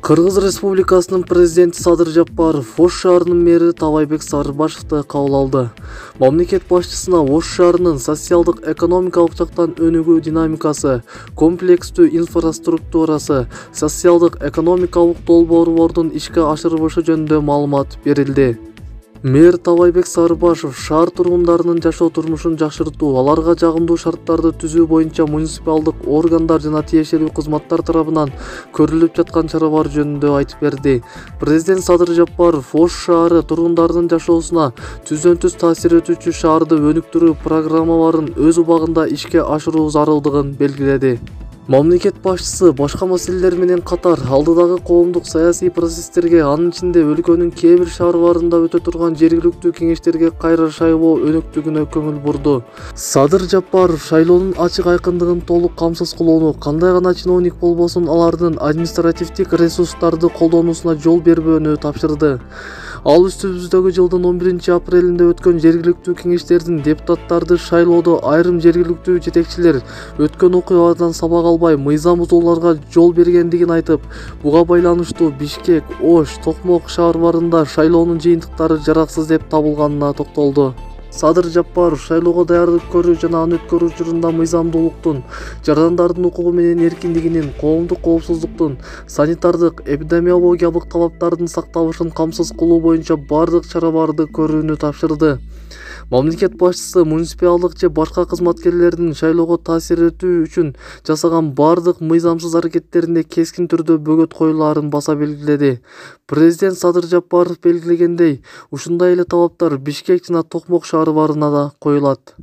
Кыргыз Республикасынын президенти Садыр Жапаров Ош шаарынын мэри Табайбек Сарыбашевди кабыл алды. Мамлекет башчысына Ош шаарынын социалдык экономикалык жактан өнүгүү динамикасы, комплекстүү инфраструктурасы, социалдык экономикалык долбоорлордун ишке ашырылышы жөнүндө маалымат берилди. Мэр Табайбек Сарыбашев шаар тургундарынын жашоо турмушун жакшыртуу, аларга жагымдуу шарттарды түзүү боюнча муниципалдык органдар жана тиешелүү кызматтар тарабынан көрүлүп жаткан чаралар жөнүндө айтып берди. Президент Садыр Жапаров Ош шаары тургундарынын жашоосуна түздөн-түз таасир этүүчү шаарды өнүктүрүү программаларын өз убагында ишке ашыруу зарылдыгын белгиледи. Мамлекет башчысы башка маселелер менен катар алдыдагы коомдук саясий процесстерге, анын ичинде өлкөнүн кээ бир шаарларында өтө турган жергиликтүү кеңештерге кайра шайлоо өнүктүгүнө көңүл бурду. Садыр Жапаров шайлоонун ачык айкындыгын толук камсыз кылууну, кандай гана чиновник болбосун алардын административдик ресурстарды колдонуусуна жол бербөөнү тапшырды. Ал үстүбүздөгү жылдын 11-апрелинде өткөн жергиликтүү кеңештердин депутаттарды шайлоодо айрым жергиликтүү жетекчилер өткөн окуялардан сабак албай мыйзам бузууларга жол бергендигин айтып, буга байланыштуу Бишкек, Ош, Токмок шаарларында шайлоонун жыйынтыктары жараксыз деп табылганына токтолду. Садыр Жапаров шайлоого даярдык көрүү жана аны өткөрүү учурунда мыйзамдуулуктун, жардандардын укугу менен эркиндигинин, коомдук коопсуздуктун, санитардык, эпидемиологиялык талаптардын сакталышын камсыз кылуу боюнча бардык чараларды көрүүнү тапшырды. Мамлекет башчысы муниципалдык же башка кызматкерлердин шайлоого таасир этүү үчүн жасаган бардык мыйзамсыз аракеттерине кескин түрдө бөгөт коюлаарын баса белгиледи. Президент Садыр Жапаров белгилегендей, ушундай эле талаптар Бишкек жана Токмок шаарларына да коюлат.